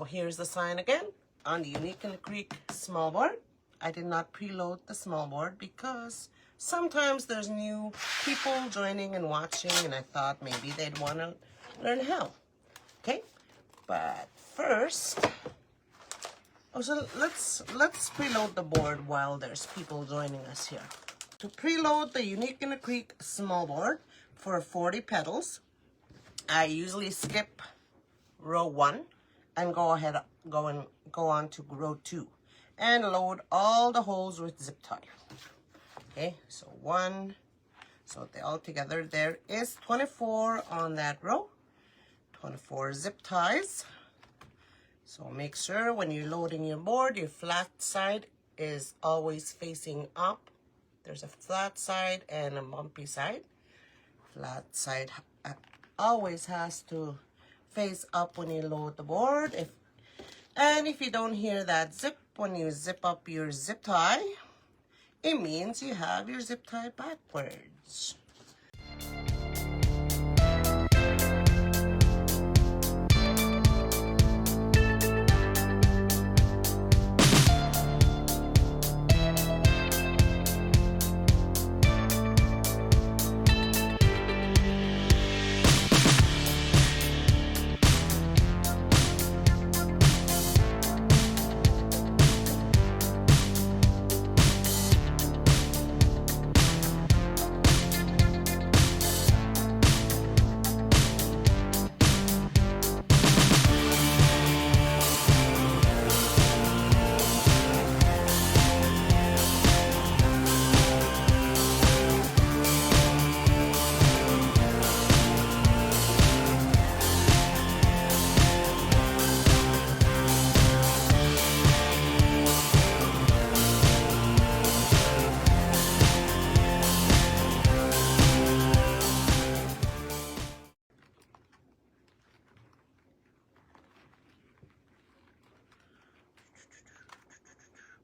So here's the sign again on the Unique in the Creek small board. I did not preload the small board because sometimes there's new people joining and watching, and I thought maybe they'd want to learn how. Okay, but first, so let's preload the board while there's people joining us here. To preload the Unique in the Creek small board for 40 petals, I usually skip row 1 and go on to row 2 and load all the holes with zip tie. Okay, so 1, so they all together there is 24 on that row, 24 zip ties. So make sure when you're loading your board, your flat side is always facing up. There's a flat side and a bumpy side. Flat side always has to face up when you load the board. If you don't hear that zip when you zip up your zip tie, it means you have your zip tie backwards.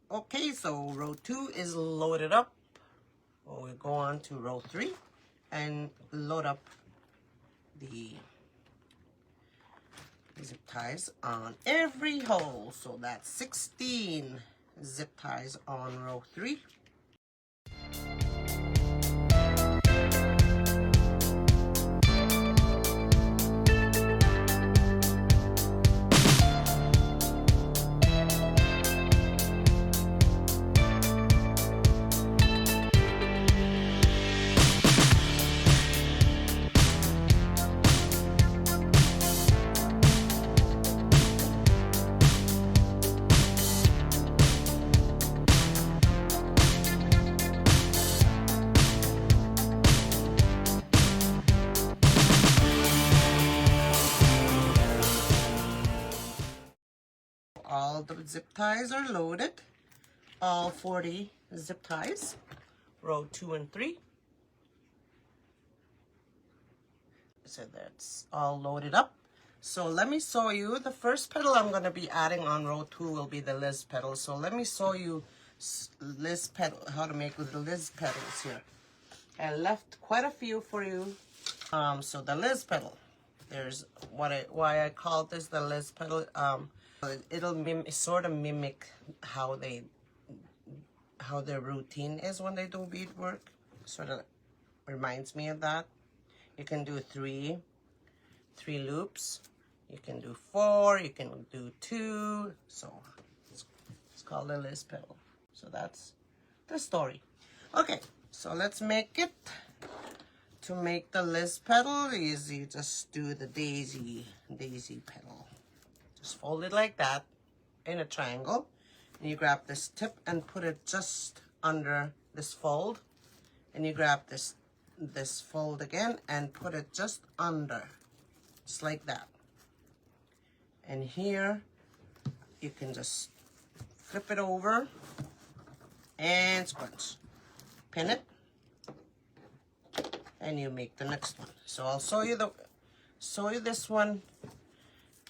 Okay, so row 2 is loaded up. We'll go on to row 3 and load up the zip ties on every hole. So that's 16 zip ties on row 3. All the zip ties are loaded, all 40 zip ties, row 2 and 3. So that's all loaded up. So let me show you the first petal I'm going to be adding on row 2 will be the Liz petal. So let me show you Liz petal, how to make the Liz petals here. I left quite a few for you. So the Liz petal, there's why I call this the Liz petal. It'll sort of mimic how their routine is when they do beadwork. Sort of reminds me of that. You can do three loops. You can do 4. You can do 2. So it's called a Liz petal. So that's the story. Okay, so let's make it. To make the Liz petal, you just do the daisy petal. Just fold it like that in a triangle. And you grab this tip and put it just under this fold. And you grab this fold again and put it just under. Just like that. And here you can just flip it over and scrunch. Pin it. And you make the next one. So I'll show you this one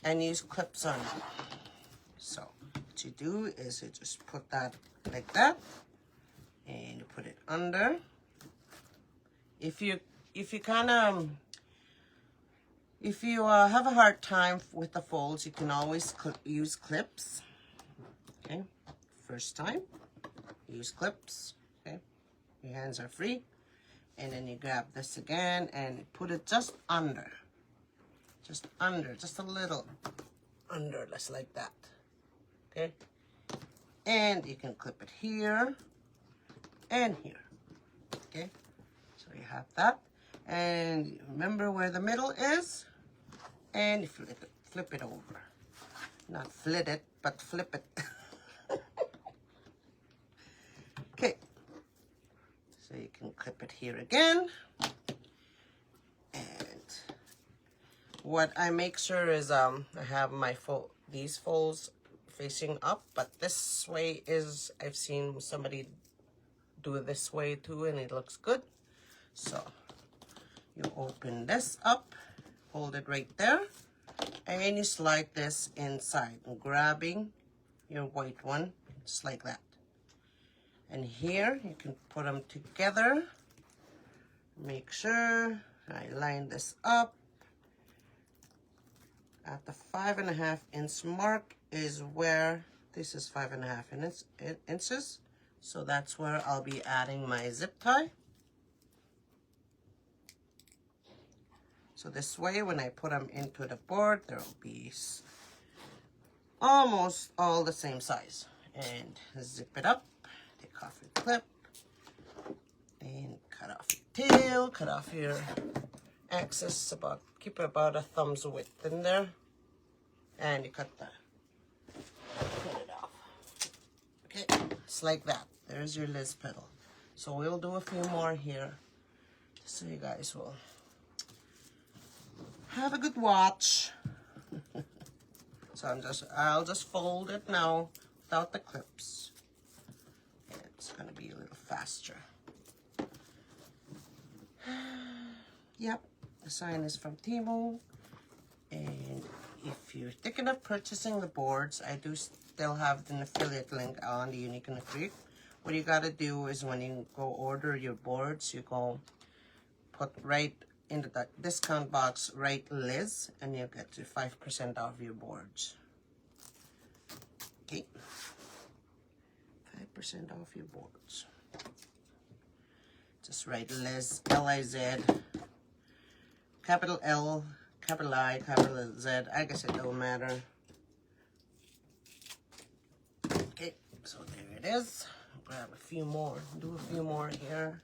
and use clips on it. So what you do is you just put that like that and you put it under. If you kind of If you have a hard time with the folds, you can always use clips. Okay, first time, use clips. Okay, your hands are free. And then you grab this again and put it just under. Just under, just a little under, just like that. Okay, and you can clip it here and here. Okay, so you have that. And remember where the middle is, and you flip it over. Not flit it, but flip it. Okay, so you can clip it here again. And what I make sure is I have my these folds facing up, but this way is, I've seen somebody do it this way too, and it looks good. So you open this up, hold it right there, and you slide this inside, and grabbing your white one, just like that. And here you can put them together. Make sure I line this up. At the 5.5 inch mark is where, this is 5.5 inches. So that's where I'll be adding my zip tie. So this way, when I put them into the board, there will be almost all the same size. And zip it up, take off your clip, and cut off your tail, cut off your excess, keep it about a thumb's width in there. And you cut it off. Okay, it's like that. There's your Liz petal. So we'll do a few more here, just so you guys will have a good watch. So I'll just fold it now without the clips. It's gonna be a little faster. Yep, the sign is from Timo. And if you're thinking of purchasing the boards, I do still have an affiliate link on the Unique and the Creek. What you gotta do is when you go order your boards, you go put right into the discount box, write Liz, and you'll get to 5% off your boards. Okay, 5% off your boards. Just write Liz, L-I-Z, capital L, capital I, capital Z. I guess it don't matter. Okay, so there it is. Grab a few more, do a few more here.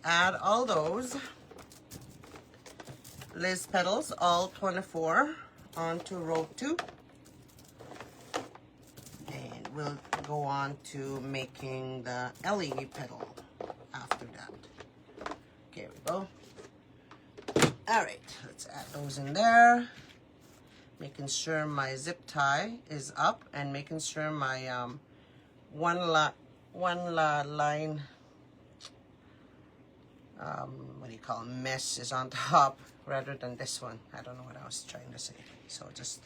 Add all those. Liz Petals, all 24, onto row 2. And we'll go on to making the Ellie petal after that. Okay, here we go. All right, let's add those in there. Making sure my zip tie is up and making sure my one line, what do you call it, mesh is on top rather than this one. I don't know what I was trying to say. So just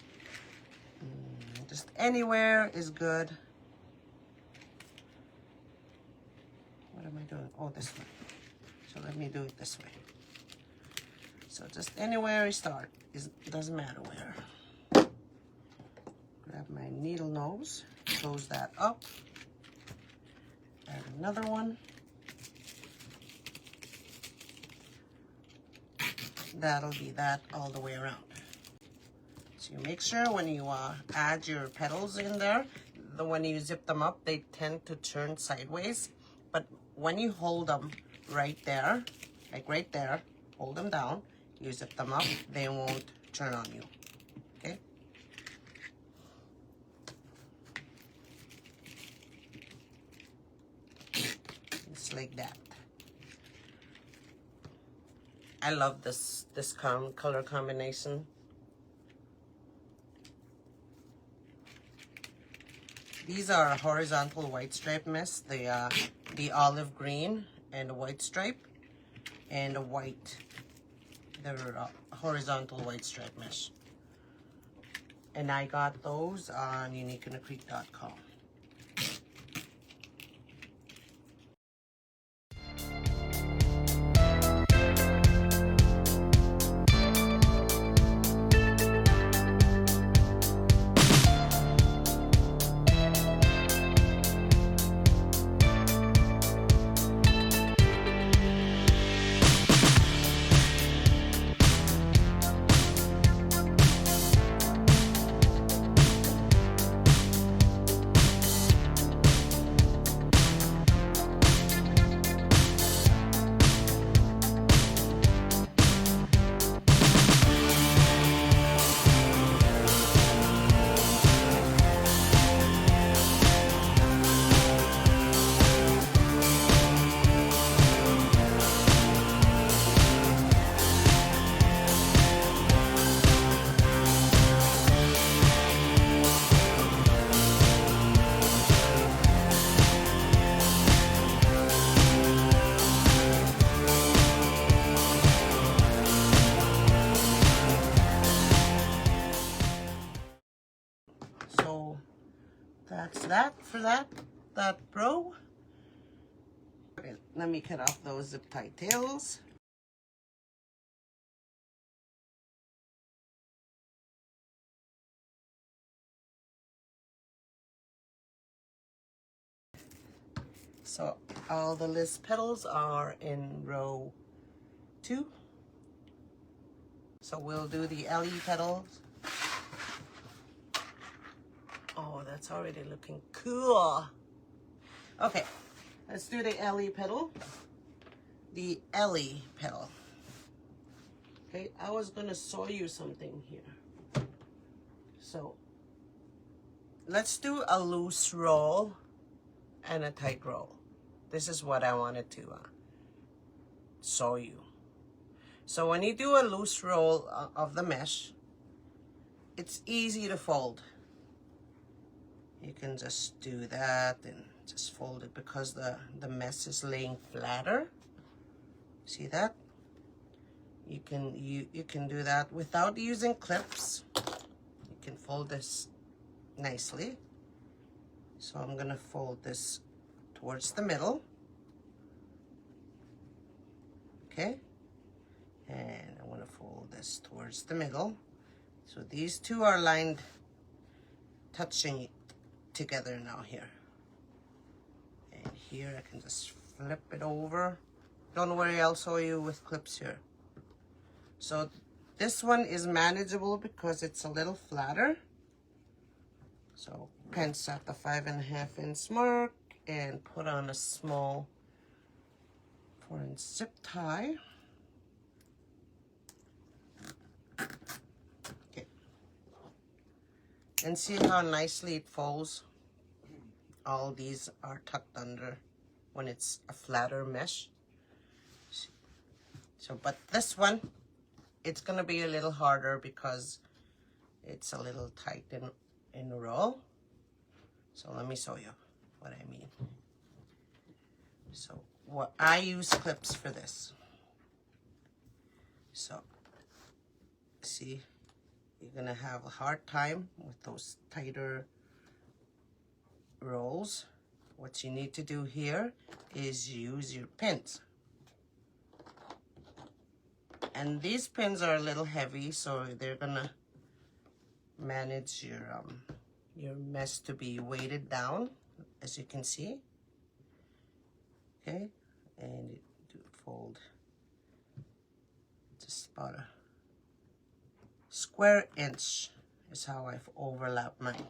anywhere is good. What am I doing? Oh, this one. So let me do it this way. So just anywhere I start, it doesn't matter where. Grab my needle nose, close that up, add another one. That'll be that all the way around. So you make sure when you add your petals in there, when you zip them up, they tend to turn sideways. But when you hold them right there, like right there, hold them down, you zip them up, they won't turn on you, okay? Just like that. I love this color combination. These are horizontal white stripe mist, the olive green and the white stripe, and the white, the horizontal white stripe mesh. And I got those on uniqueinthecreek.com. So that's that for that row. Okay, let me cut off those zip tie tails. So all the Liz petals are in row 2. So we'll do the Ellie petals. Oh, that's already looking cool. Okay, let's do the Ellie petal. The Ellie petal. Okay, I was gonna show you something here. So let's do a loose roll and a tight roll. This is what I wanted to show you. So when you do a loose roll of the mesh, it's easy to fold. You can just do that and just fold it because the mesh is laying flatter. See that? You can do that without using clips. You can fold this nicely. So I'm gonna fold this towards the middle. Okay? And I want to fold this towards the middle. So these two are lined, touching together now here. And here I can just flip it over. Don't worry, I'll show you with clips here. So this one is manageable because it's a little flatter. So pinch at the 5.5 inch mark and put on a small 4-inch zip tie. And see how nicely it folds? All these are tucked under when it's a flatter mesh. So, but this one, it's gonna be a little harder because it's a little tight in a row. So let me show you what I mean. So what I use clips for this. So see, you're gonna have a hard time with those tighter rolls. What you need to do here is use your pins. And these pins are a little heavy, so they're gonna manage your mesh to be weighted down, as you can see. Okay, and you do fold just about a square inch is how I've overlapped mine.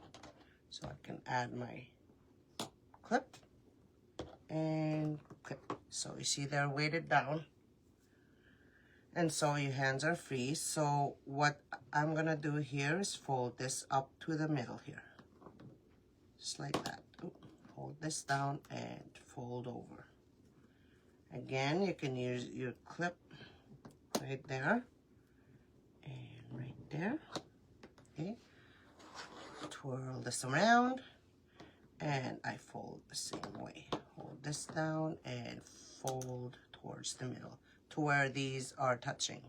So I can add my clip and clip. So you see they're weighted down. And so your hands are free. So what I'm gonna do here is fold this up to the middle here. Just like that. Ooh, hold this down and fold over. Again, you can use your clip right there and right there. Okay. Twirl this around and I fold the same way. Hold this down and fold towards the middle to where these are touching.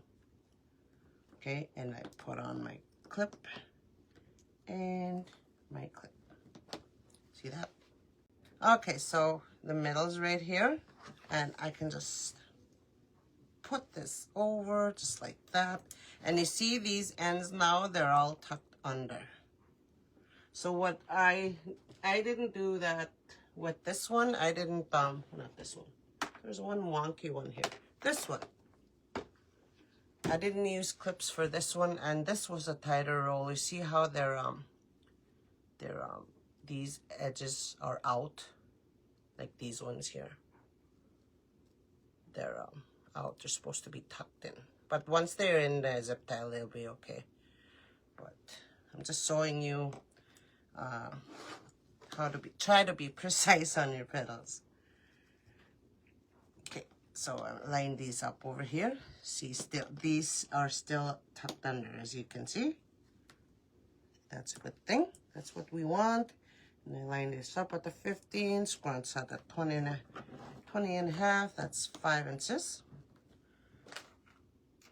Okay, and I put on my clip and my clip. See that? Okay, so the middle's right here, and I can just put this over just like that. And you see these ends now, they're all tucked under. So what I didn't do that with this one. I didn't, not this one. There's one wonky one here. This one. I didn't use clips for this one, and this was a tighter roll. You see how these edges are out, like these ones here. They're out. They're supposed to be tucked in, but once they're in the zip tie, they'll be okay. But I'm just showing you how to try to be precise on your petals. Okay, so I line these up over here. See, still these are still tucked under, as you can see. That's a good thing. That's what we want. And I line this up at the 15, scrunch at the 20 and a half. That's 5 inches.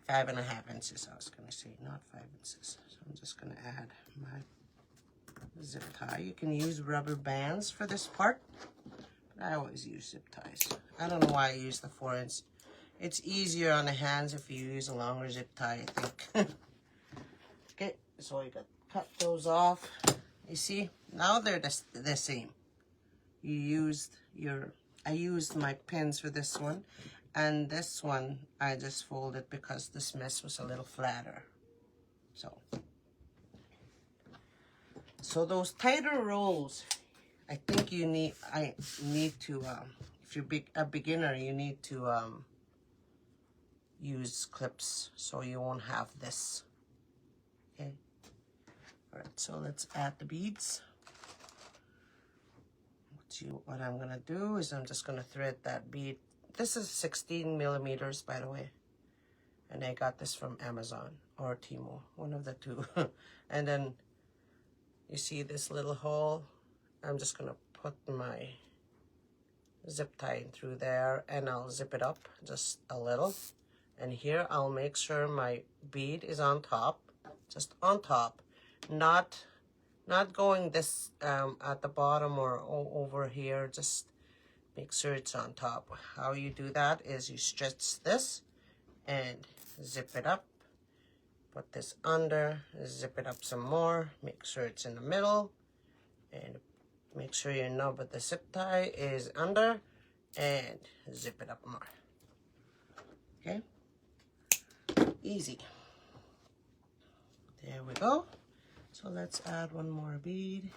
5.5 inches, I was going to say, not 5 inches. So I'm just going to add my zip tie. You can use rubber bands for this part, but I always use zip ties. I don't know why I use the 4-inch. It's easier on the hands if you use a longer zip tie, I think. Okay, so you got cut those off. You see, now they're the same. I used my pins for this one, and this one I just folded because this mess was a little flatter. So those tighter rolls, I think I need to, if you're a beginner, you need to use clips so you won't have this. Okay. All right, so let's add the beads. What I'm gonna do is I'm just gonna thread that bead. This is 16 millimeters, by the way, and I got this from Amazon or Temu, one of the two. And then you see this little hole. I'm just gonna put my zip tie through there, and I'll zip it up just a little. And here I'll make sure my bead is on top, just on top, not going this at the bottom or over here. Just make sure it's on top. How you do that is you stretch this and zip it up, put this under, zip it up some more, make sure it's in the middle, and make sure your nub of the zip tie is under, and zip it up more. Okay, easy. There we go. So let's add one more bead.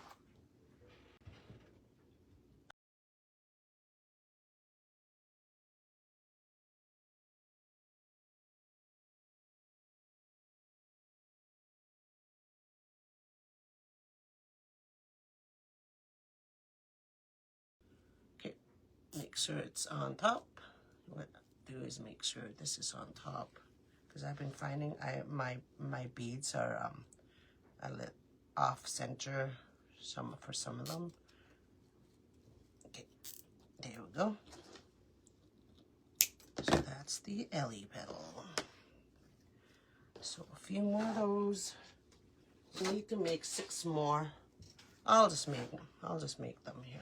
make sure it's on top. What I do is make sure this is on top, because I've been finding my beads are a little off center for some of them. Okay, there we go. So that's the Ellie petal. So a few more of those. We need to make 6 more. I'll just make them here.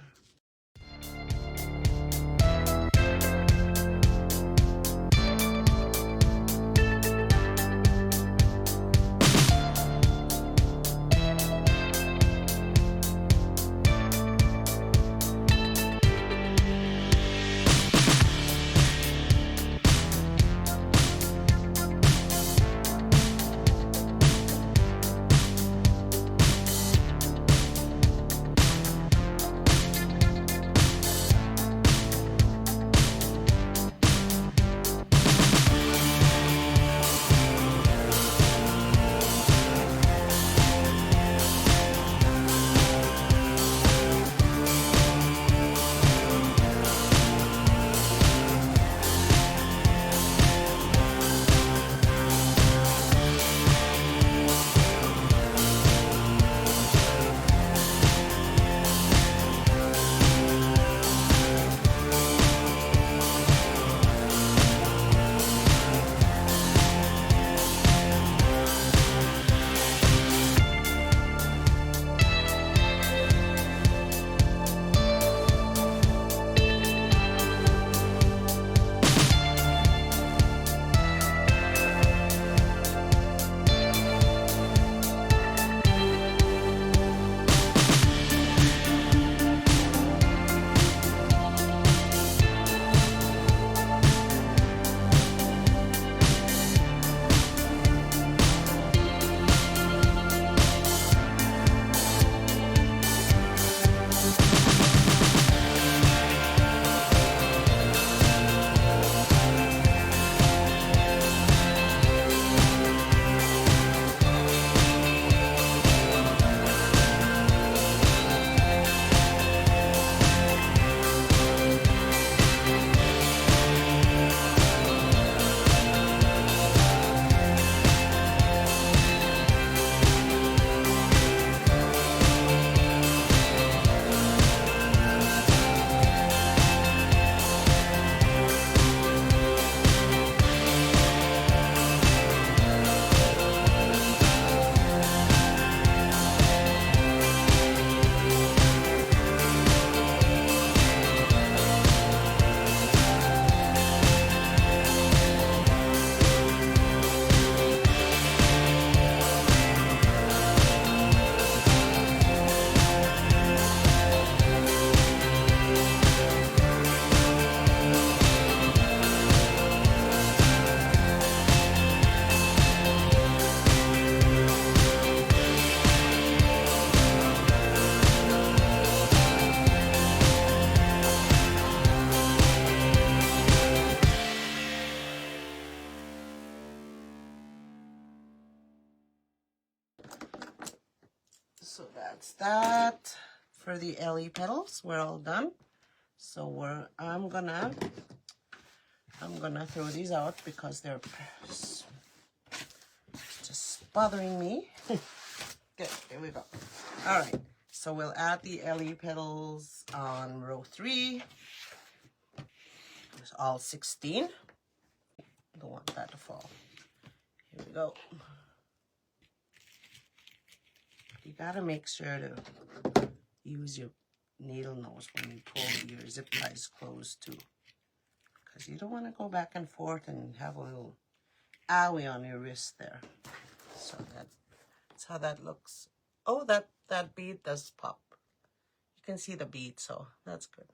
So that's that for the Ellie petals. We're all done. So I'm gonna throw these out because they're just bothering me. Good, there we go. All right, so we'll add the Ellie petals on row 3. It's all 16. Don't want that to fall. Here we go. You gotta make sure to use your needle nose when you pull your zip ties closed too, because you don't want to go back and forth and have a little owie on your wrist there. So that's how that looks. Oh, that bead does pop. You can see the bead, so that's good.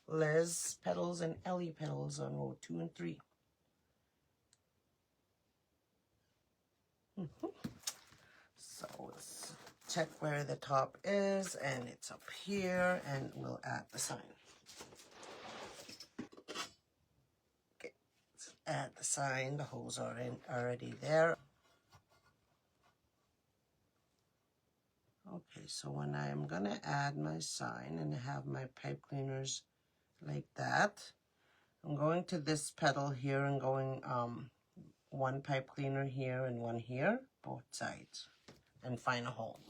Les Petals and Ellie Petals on row 2 and 3. So let's check where the top is, and it's up here, and we'll add the sign. Okay, let's add the sign. The holes are already there. Okay, so when I'm gonna add my sign and have my pipe cleaners like that, I'm going to this petal here and going one pipe cleaner here and one here, both sides, and find a hole.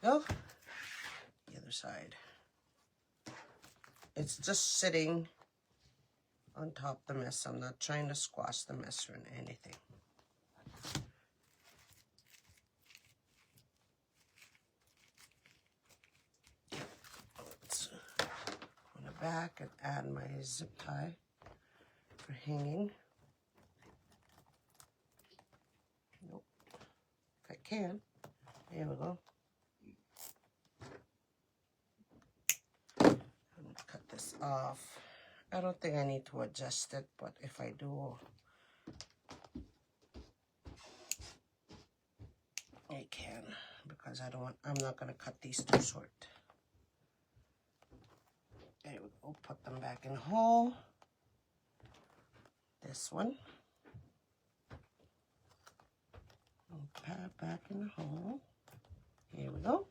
Go. The other side. It's just sitting on top of the mess. I'm not trying to squash the mess or anything. Let's go in the back and add my zip tie for hanging. Nope. If I can. There we go. Cut this off. I don't think I need to adjust it, but if I do, I can, because I'm not gonna cut these too short. There we go. Put them back in the hole. This one. Pad back in the hole. Here we go.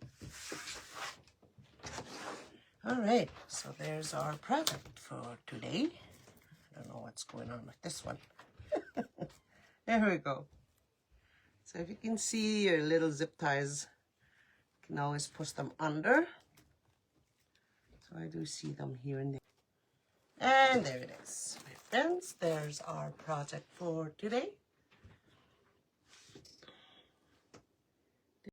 All right, so there's our project for today. I don't know what's going on with this one. There we go. So if you can see your little zip ties, you can always push them under. So I do see them here and there. And there it is. My friends, there's our project for today.